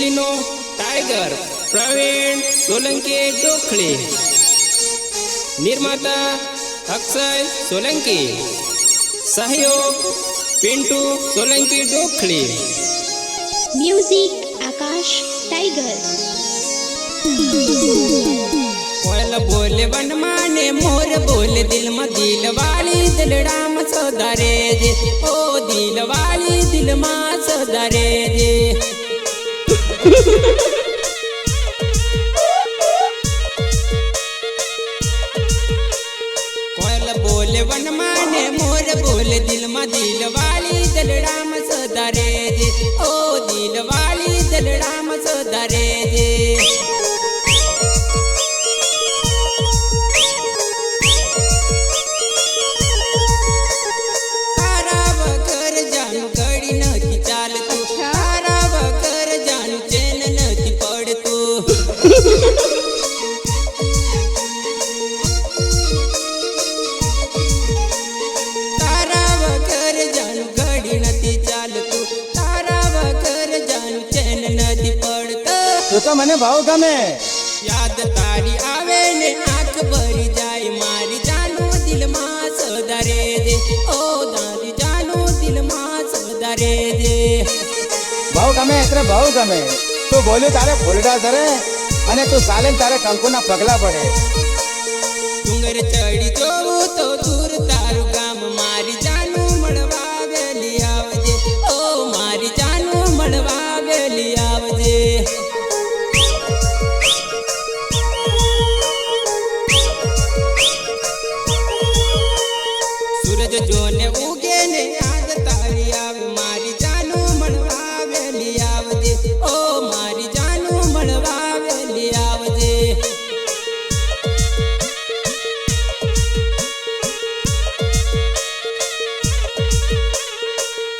दिल्लीनो tiger Praveen Solanki डोखळे, निर्माता अक्षय सोलंकी, सहयोग Pintu Solanki डोखळे, music आकाश tiger. कोयल बोले वन माने मोर बोले दिल में दिल वाली दिल राम सदारे जे, ओ दिल वाली दिल माँ सदारे जे। कोयल बोले वन माने मोर बोले दिल में दिल वाली दिल राम सदारे जे, ओ दिल वाली दिल राम सदारे जे। तो मने भाव गमे याद तारी आवे ने आंख भरी जाए मारी जानो दिल मां सदारे दे, ओ दारी जानो दिल मां सदारे दे। भाव गमे એટલે ભાવ ગમે તો બોલ્યું તારે ફૂલડા ધરે અને તું સાલે તારે કંકુના પગલા પડે। ડુંગર ચડી જોવું તો દૂર તારું ગામ મારી જાનું મળવા વેલી આવજે, ઓ મારી જાનું મળવા વેલી આવજે। सूरज जोने उगे ने याद तारी आवे मारी जानू मणवा वेली आवजे, ओ मारी जानू मणवा वेली आवजे।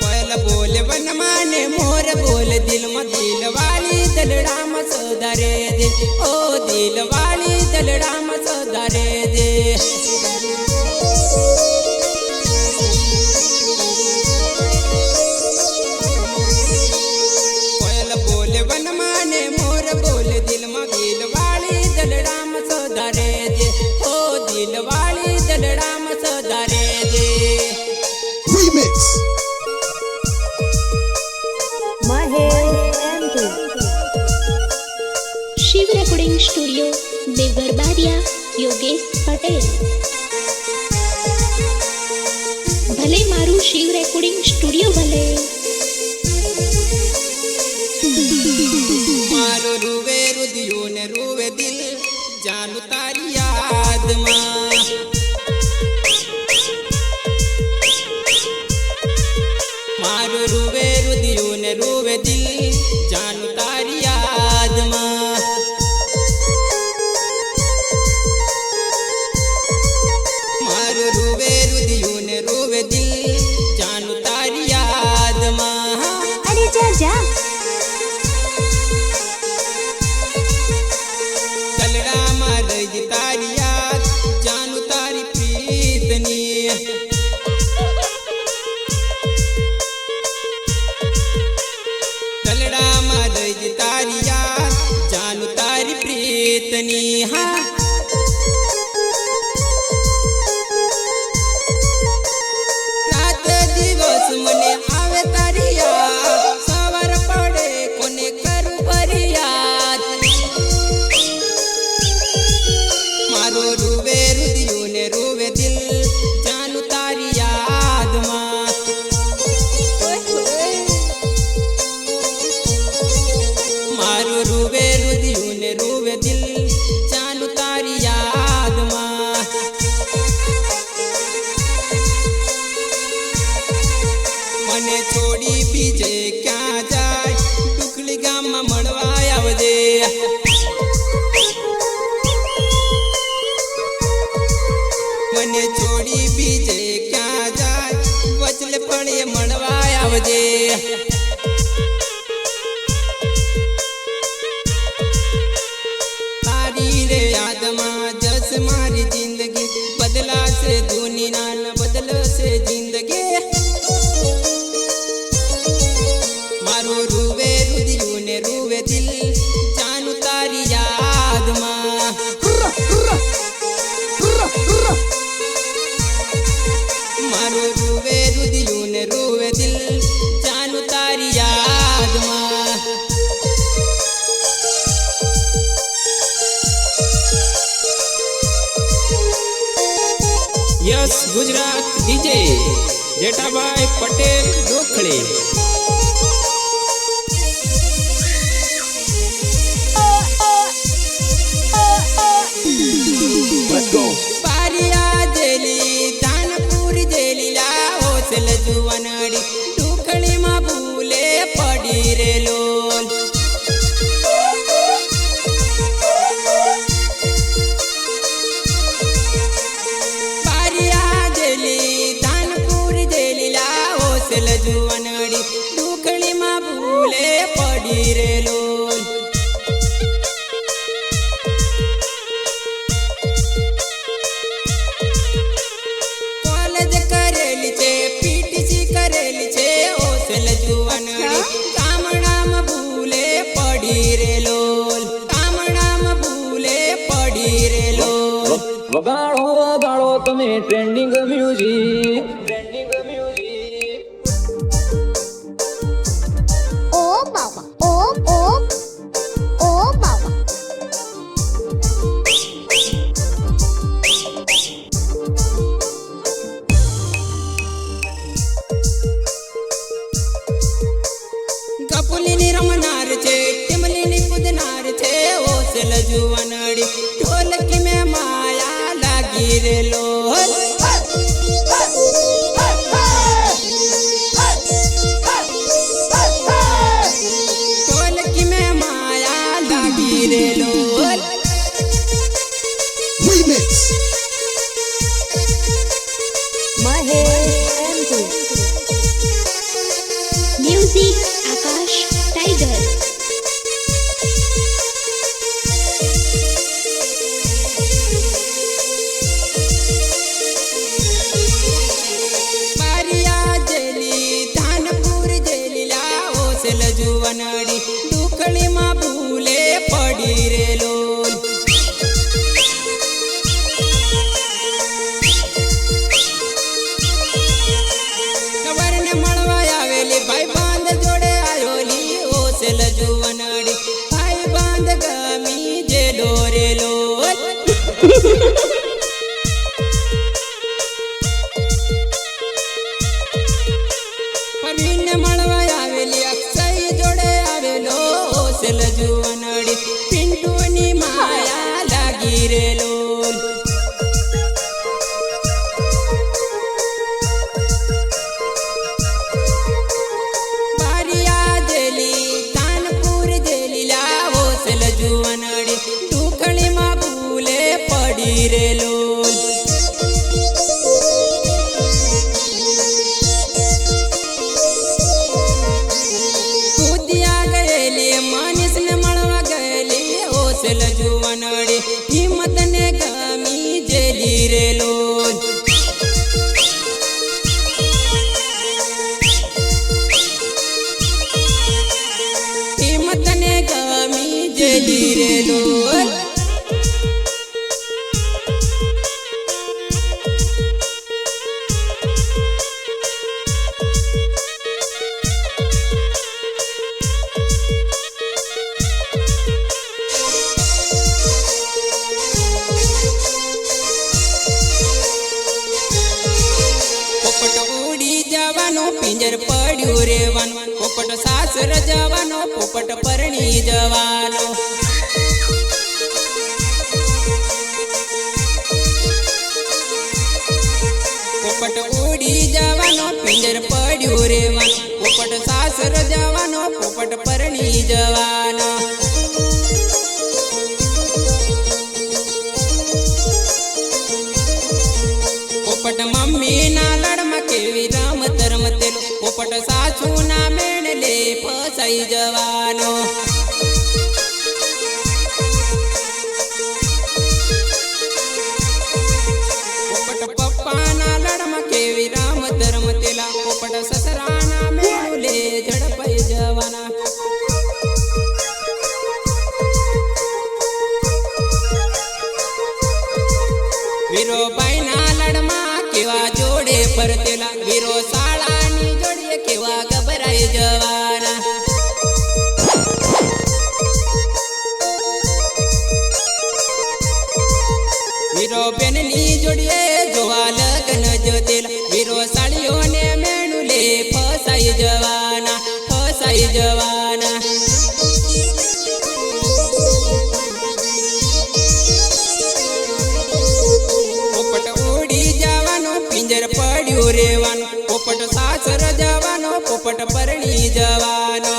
कोयल बोले वन माने मोर बोले दिल में दिल वाली दिल राम सदारे दे, ओ दिल वाली दिल राम सदारे दे। वन माने मोर बोले दिल में दिल वाली दिल राम सदारे दे, ओ दिल वाली दिल राम सदारे दे। Remix Shiv recording studio Deoghar Baria, Yogesh Patel. भले मारू शिव रेकॉर्डिंग स्टूडियो भले। मारो रुवे रुदियो ने रुवे दिल जानू तारी याद मां, मारो रुवे रुदियो ने रुवे दिल जानू तारी याद मां। मारो रुवे रुदियो ने रुवे दिल जानू तारी याद मां। अरे जा जा तारी याद जानू तारी प्रीतनी, तलड़ा मादई तारी याद जानू तारी प्रीतनी। हाँ रात दिवस मने आवे तारी याद, सवार पड़े कोने करू फरियाद। मारो रुवे रुदियो ने रुवे दिल जानू तारी याद मां। मारो रुवे रुदियो ने रुवे दिल जानू तारी याद मां। मने छोड़ी बीजे क्या जाए टुकड़ी गाम में मड़वा आवजे। मने छोड़ी बीजे क्या जाए वचले पड़े मणवा आवजे। तारी रे याद मां जस मारी जिंदगी बदला से दुनिया न बदल से जिंदगी। मारो रुवे रुदियो ने रुवे दिल Gujarat DJ Jethabhai Patel Dokhli. Let's go. પારિયા જેલી ધાનપુર જેલી લાવો સેલ જુવાનડી ડોખળીમાં ભૂલે પડી રે લોલ. પારિયા જેલી ધાનપુર જેલી લાવો સેલ જુવાનડી ડોખળીમાં ભૂલે પડી રે લોલ. કોલેજ કરેલી છે પીટીસી કરેલી છે ઓસેલ જુવાનડી કામણામાં ભૂલે પડી રે લોલ. કામણામાં ભૂલે પડી રે લોલ. વગાડો વગાડો તમે ટ્રેન્ડિંગ મ્યુઝિક, ટ્રેન્ડિંગ મ્યુઝિક. ઓ બાબા ઓ બાબા. કપુલીની રમનાર છે ટીમલીની કૂદનાર છે ઓસેલ જુવાનડી ઢોલકી મેં માયા લાગી રે લોલ. ઢોલકી મેં માયા લાગી રે લોલ. Remix. Music Akash tiger. પારિયા જેલી ધાનપુર જેલી લાવો સેલ જુવાનડી ડોખળીમાં ભૂલે પડી રે લોલ. કવરને મળવા આવેલી ભાઈ બાંધ જોડે આયોલી ઓસેલ જુવાનડી ભાઈ બાંધ ગમી જેલો રે લોલ. પરવીનને મળવા આવેલી અક્ષય જોડે આવેલો ઓસેલ જુવાનડી પિન્ટુની માયા લાગી રે લોલ. પારિયા જેલી ધાનપુર જેલી લાવો સેલ જુવાનડી ડોખળીમાં ભૂલે પડી રે લોલ. કૂદિયા ગયેલી માનસને મળવા ગયેલી ઓસેલ જુવાનડી હિંમતને ગમી જેલી રે લોલ. હિંમતને ગમી જેલી રે લોલ. પોપટ ઉડી જવાનો પિંજર પડ્યું રેવાનું પોપટ સાસર જવાનો પોપટ પરણી જવાનો. પોપટ ઉડી જવાનો પિંજર પડ્યું રેવાનું પોપટ સાસર જવાનો પોપટ પરણી જવાનો. પોપટ મમ્મી ના લડમાં કેવી રમત રમતેલો પોપટ સાસુ ના મેળલે ફસાઈ જવાનો. પોપટ પપ્પા ના લડમાં કેવી રમત રમતેલા પોપટ સસરા ના મેળલે ઝડપાઈ જવાના. વીરોબાઈ ના લડમાં કેવા જોડે ફરતેલા વીરો શાળાની જોડે કેવા ગભરાઈ જવાના. ફસાઈ જવાના. પોપટ ઉડી જવાનો પિંજર પડ્યું રેવાનું, પોપટ સાસર જવાનો પોપટ પરણી જવાનો.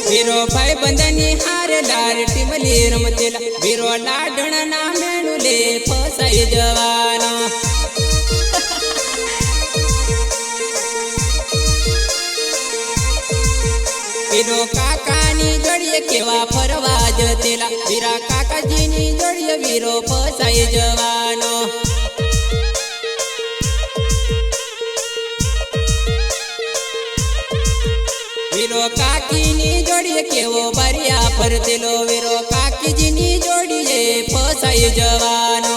વીરો ભાઈ બંધની હારે લાર ટીમલી રમતેલા, વીરો લાડણ ના મેણું લે ફસાઈ જવાનો. વીરો કાકાની જોડીએ કેવા ફરવા જતેલા, વીરા કાકાજીની જોડીએ વીરો ફસાઈ જવાનો. વીરો કાકીની જોડીએ કેવો બરિયા ફરતેલો, વીરો કાકીજીની જોડીએ ફસાઈ જવાનો.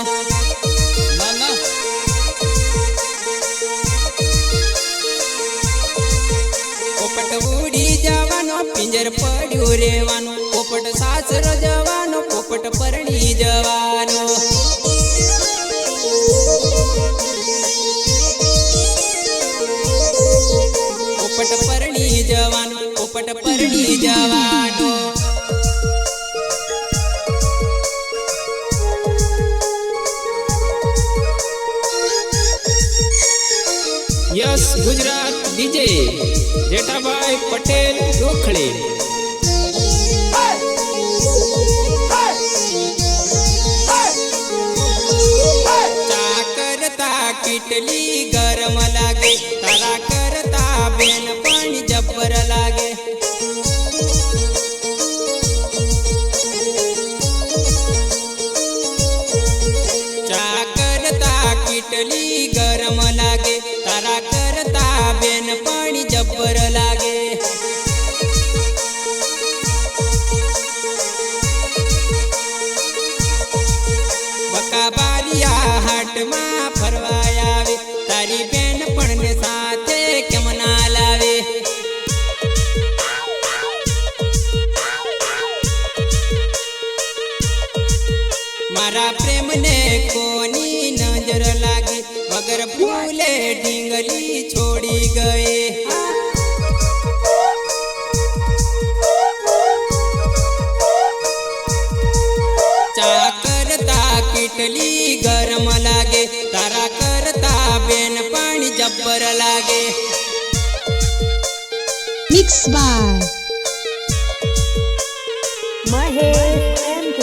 પોપટ ઉડી જવાનો પિંજર પડ્યું રેવાનું, પોપટ સાસર જવાનો પોપટ પરણી જવાનો. પોપટ પરણી જવાનો પોપટ પરણી જવાનો. Yes Gujarat DJ Jethabhai Patel Gokhale. ચા કરતા કેટલી ગરમ લાગે, તારા કરતા બેન પાણી જબ્બર લાગે. ચા કરતા કેટલી ગરમ લાગે, તારા કરતા બેન પાણી જબ્બર લાગે. બકા બારિયા હાટમાં ફરવા આવે, તારી બેન પણ ને સાથે કેમ ના લાવે. મારા પ્રેમને કોની નજર લાગી, વગર ફૂલે ઢીંગલી છોડી ગઈ. ચા કરતા કેટલી ગરમ લાગે, તારા કરતા બેન પાણી જબ્બર લાગે. Mix by Mahesh MP.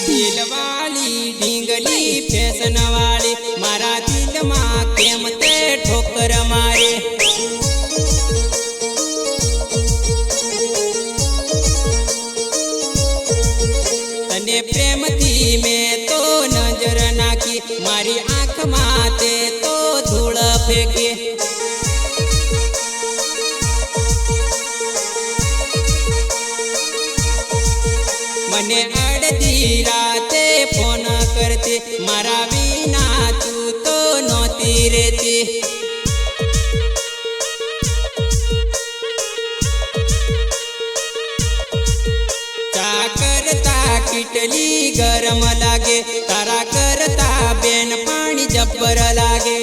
દિલવાળી ઢીંગલી ફેશન વાળી, મારા દિલમાં કેમ તે ઠોકર મારે. તને પ્રેમથી મેં તો નજર નાખી, મારી આંખમાં તે તો ધૂળ ફેંકી. મને અડધી રાતે ફોન કરતી, મારા વિના તું તો નહોતી રહેતી. ચા કરતા કેટલી ગરમ લાગે, તારા કરતા બેન પાણી જબ્બર લાગે.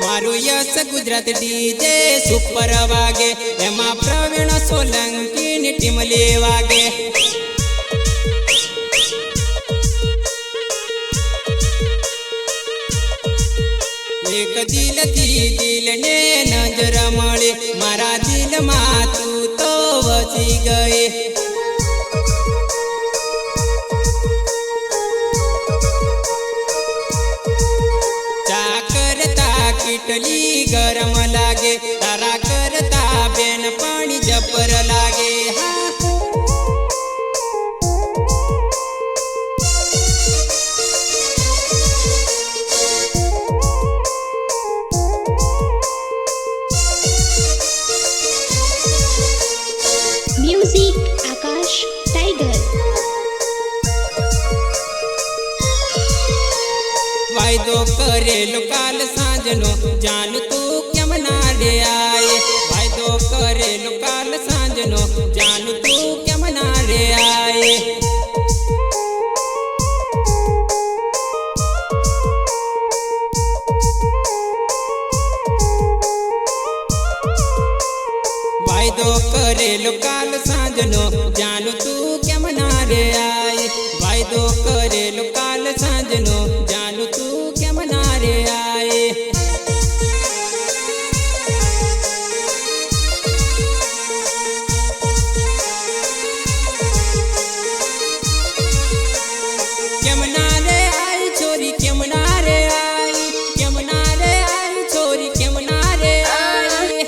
મારું યસ ગુજરાત ડીજે સુપર વાગે, એમાં પ્રવીણ સોલંકીની ટીમલી વાગે. એક દિલથી દિલને નજર મળે, મારા દિલમાં તું તો વસી ગઈ. ચા કરતા કેટલી ગરમ લાગે, તારા કરતા બેન પાણી જબ્બર લાગે. Music કરેલો કાલ સાંજનો જાન તું કેમ ના રે આય વાયદો કરેલો કાલ સાંજનો જાન તું કેમ ના રે આય વાયદો કરેલો કાલ સાંજનો જાન તું કેમ ના રે આય વાયદો કરેલો કાલ સાંજનો જાન તું કેમ ના રે આય કેમ ના રે આય છોરી કેમ ના રે આય કેમ ના રે આય છોરી કેમ ના રે આય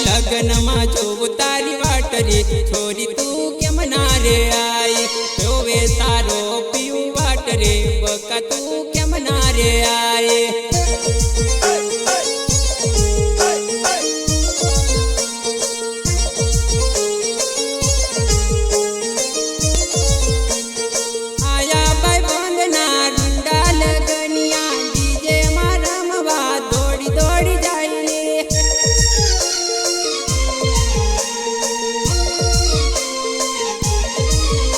લગનમાં જોવું તારી વાટરી છોરી તું કેમ ના રે આય જોવે તારો પીવું વાટરે બકા તું કેમ ના રે આય આયા ભાઈ બંધના રૂંડા લગનિયા ડીજે માં રમવા દોડી દોડી જાય રે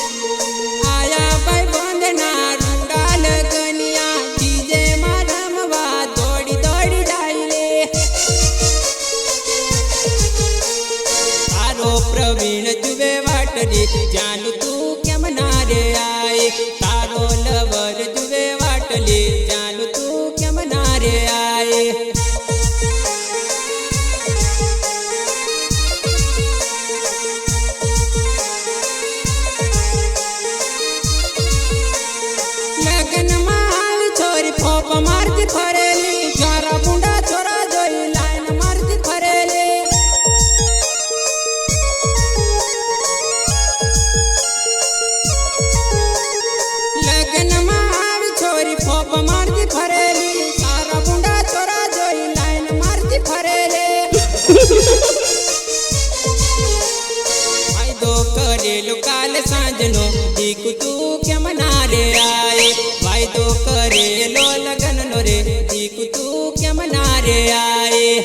આયા ભાઈ બંધના રૂંડા લગનિયા ડીજે માં રમવા દોડી દોડી જાય રે તારો પ્રવીણ જુએ વાટરી જાનું તું કેમ ના રે આય તારો લવર જુએ વાટલી જાનું તું કેમ ના રે આય લગનમાં આવી છોરી ફોપ મારતી ફરેલી છોરા બુંડા છોરા જોઈ લાઈન મારતી ફરેલી લગનમાં આવી છોરી ફોપ મારતી ફરેલી સારા બુંડા છોરા જોઈ લાઈન મારતી ફરેલી વાયદો કરેલો કાલ સાંજનો દીકુ તું કેમ ના રે આય વાયદો કરેલો લગનનો રે દીકુ તું કેમ ના રે આય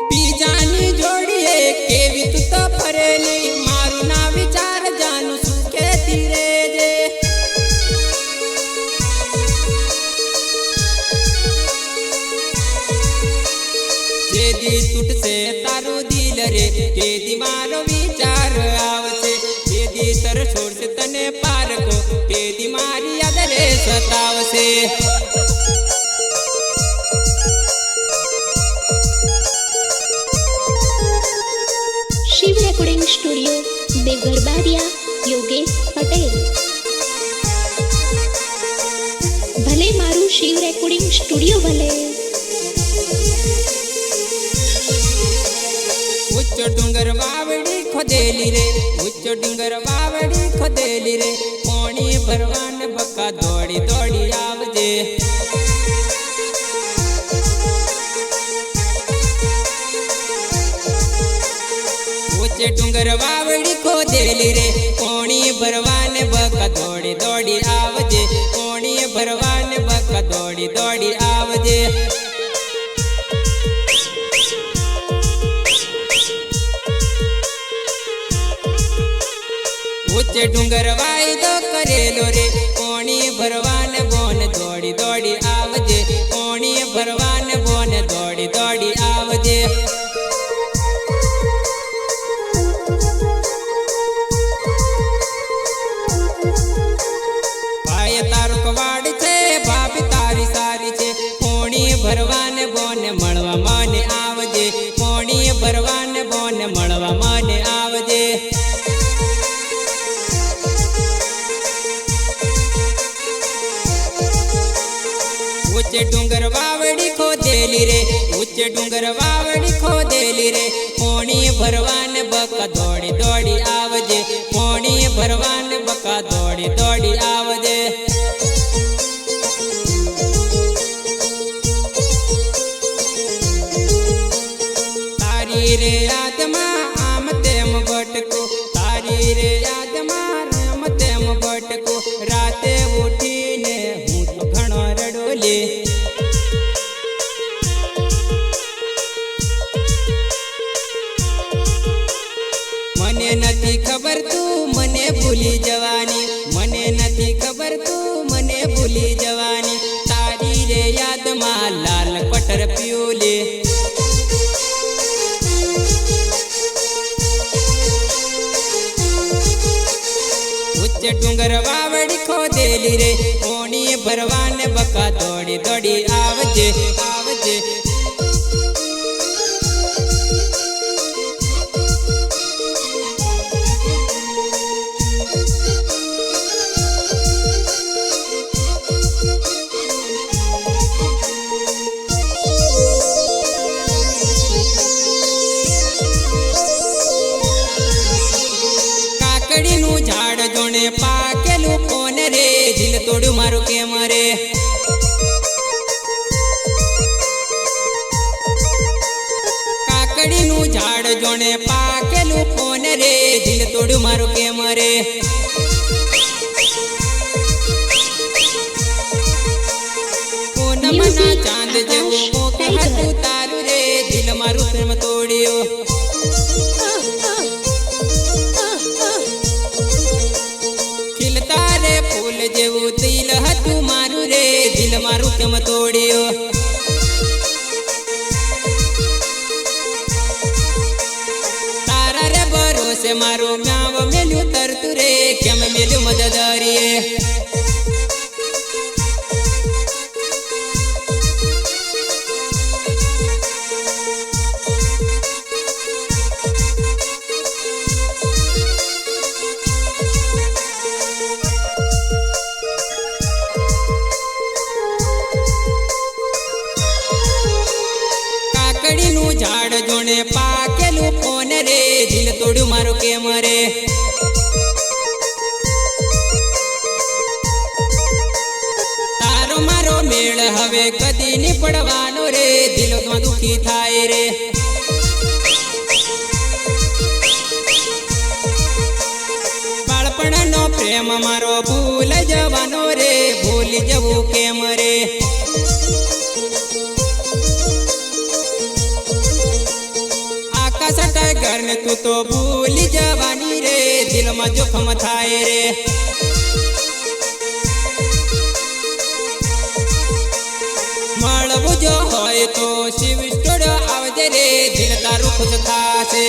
બીજાની જોડીએ કેવી તું તો ફરેલી મારું ના વિચાર જાનું સુખેથી રેજે જેદી તૂટશે તારું દિલ રે તેદી મારો વિચાર આવશે જેદી તર છોડશે તને પારકો તેદી મારી યાદ રે સતાવશે શિવ રેકોર્ડિંગ સ્ટુડિયો દેવગઢ બારિયા યોગેશ પટેલ ભલે મારું શિવ રેકોર્ડિંગ સ્ટુડિયો ભલે ઉચ્ચ ડુંગર વાવડી ખોદેલી રે ઉચ્ચ ડુંગર વાવડી ખોદેલી રે પાણી ભરવાને બકા દોડી દોડી આવજે ઉચ્ચ ડુંગર વાવડી ખોદેલી રે પાણી ભરવાને બકા દોડી દોડી આવજે પાણી ભરવાને બકા દોડી દોડી આવજે ઉચ્ચ ડુંગર વાયદો કરેલો રે પાણી ભરવાને બોન દોડી દોડી આવજે પાણી ભરવાને બોન દોડી દોડી આવજે ભાઈ તારું કવાડ છે ભાભી તારી સારી છે પાણી ભરવાને બોને મળવા મને આવજે પાણી ભરવાને બોને મળવા મને આવજે ઉચ્ચ ડુંગર વાવડી ખોદેલી રે ઉચ્ચ ડુંગર વાવડી ખોદેલી રે પાણી ભરવાને બકા દોડી દોડી આવજે પાણી ભરવાને બકા દોડી દોડી આવજે ભૂલી જવાની, મને નથી ખબર તું મને ભૂલી જવાની, તારી રે યાદમાં લાલ પટર પીયું લે. ઉચ્ચ ડુંગર વાવડી ખોદેલી રે, ઓણી ભરવાને બકા દોડી દોડી આવજે આવજે. કાકડીનું ઝાડ જોણે પાકેલું કોણ રે, દિલ તોડ્યું મારું કેમ રે. કાકડીનું ઝાડ જોણે પાકેલું કોણ રે, દિલ તોડ્યું મારું કેમ રે. પૂનમના ચાંદ જેવું મોક હતું તારું રે, દિલ મારું પ્રેમ તોડ્યો. ખીલતા રે ફૂલ જેવું દિલ હતું મારું રે, દિલ મારું કેમ તોડ્યો. તારા રે ભરોસે મારું મ્યાવ મેલ્યું તરતું રે, કેમ મેલ્યું મદદારીએ. કાકડીનું ઝાડ જોણે પાકેલું કોણ રે, દિલ તોડ્યું મારું કેમ રે. તારો મારો મેળ હવે કદી ની પડવાનો રે, દિલમાં દુખી થાય રે. બાળપણનો પ્રેમ મારો ભૂલ જવાનો રે, ભૂલી જવું કેમ રે. આકાશ ટાઈગર ને તું તો ભૂલી જવાની રે, દિલમાં જોખમ થાય રે. મળવું જો હોય તો શિવ સ્ટુડિયો આવજે રે, દિલ તારું ખુશ થાશે.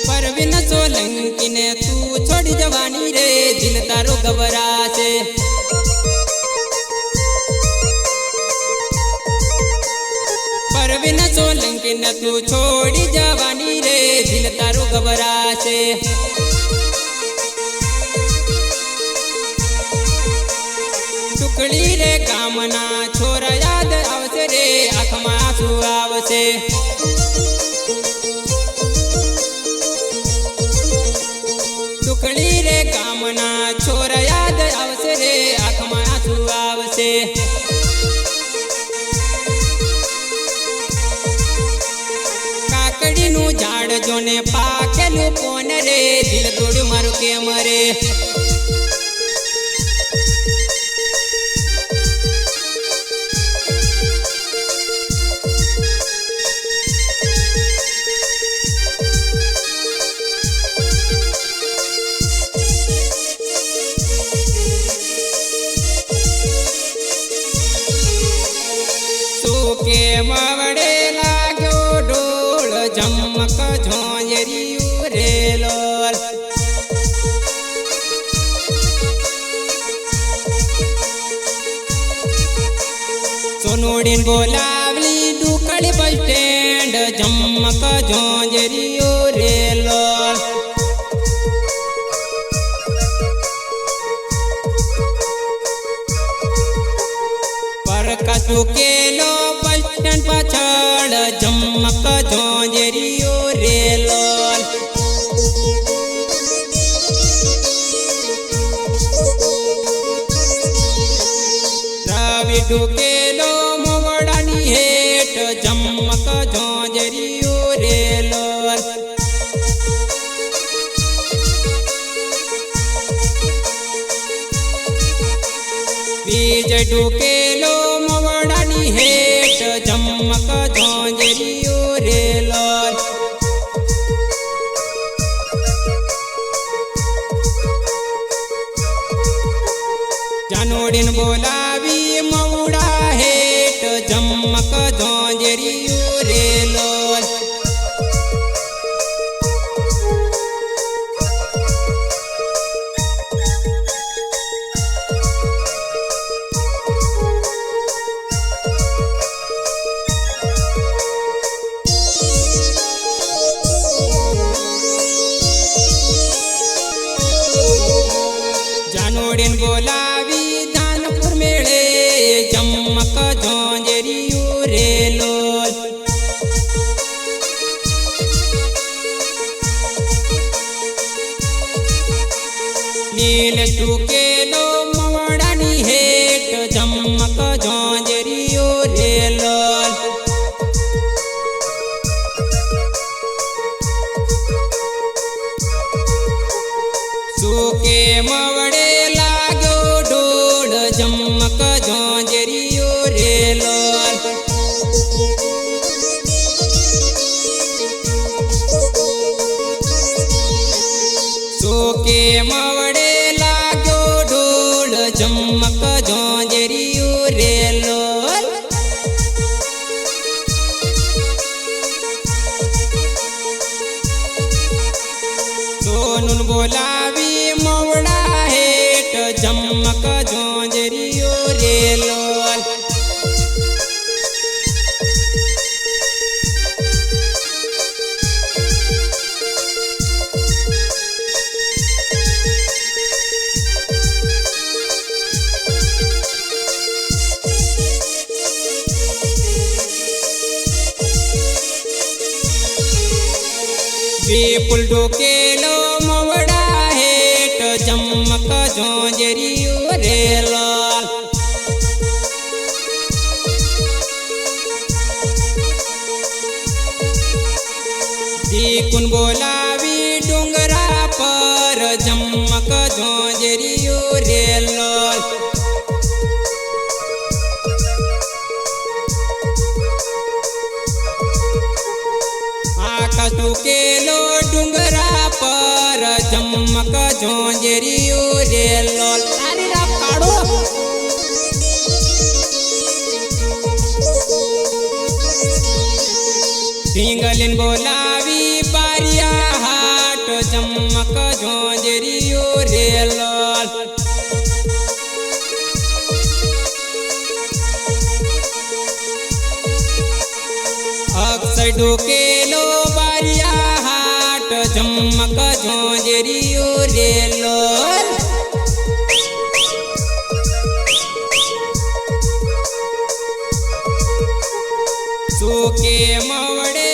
પરવીન સોલંકીને તું છોડી જવાની રે, દિલ તારું ગભરાશે. પરવીન સોલંકીને તું છોડી જવાની રે, દિલ તારું ગભરાશે. ટુકડી રે ગામના છોરા યાદ આવશે રે, આંખમાં આંસુ આવશે. ટુકડી રે ગામના છોરા યાદ આવશે રે, આંખમાં આંસુ આવશે. કાકડીનું ઝાડ જોને પાકેલું કોણ રે, દિલ તોડ્યું મારું કેમ રે. કે માવડે લાગ્યો ઢોળ, ઝમક ઝોંઝરિયું રે લોલ. સોનુડીન બોલાવલી ડુકડી બસ સ્ટેન્ડ, ઝમક ઝોંઝરિયું રે લોલ. પ્રકાશ કેલો બસ સ્ટેન્ડ પાછળ, ઝમક ઝોંઝરિયું રે લોલ. રવિ ઢુકેલો મોવડાની હેઠ, ઝમક ઝોંઝરિયું ઢોકેલો મવડાની હેઠ ચમક ઝોંઝરીઓ રે લોલ. જાનોડીને બોલાવી મવડા હેઠ ચમક ઝોંઝરીઓ રે લોલ. જાનોડીને બોલાવી ધાનપુર મેળે ચમક ઝોંઝરીઓ રે લોલ. નીલ ટૂકેલો મવડાની હેઠ ચમક ઝોંઝરીઓ રે લોલ. સુકે મવડે લાગ્યો ઢોળ ચમક ઝોંઝરીઓ રે લોલ. સુકે મવડે લાગ્યો ઢોળ ચમક ઝોંઝરીઓ રે લોલ. સોનુન બોલાવી મવડા હેઠ ચમક ઝોંઝરીઓ રે લોલ. વિપુલ ઢોકેલો મવડા હેઠ ચમક ઝોંઝરીઓ રે લોલ. દીકુન બોલાવી ડુંગરા પર ચમક ઝોંઝરીઓ રે લોલ. આકાશ ટૂકેલો ડુંગરા પર ચમક ઝોંઝરીઓ રે લોલ. તારી રાત કાઢો. ઢીંગલીને બોલાવી બારિયા હાટ ચમક ઝોંઝરીઓ રે લોલ. અક્ષય ઢોકેલો બારિયા હાટ ચમક ઝોંઝરીઓ રે લોલ. સુકે મવડે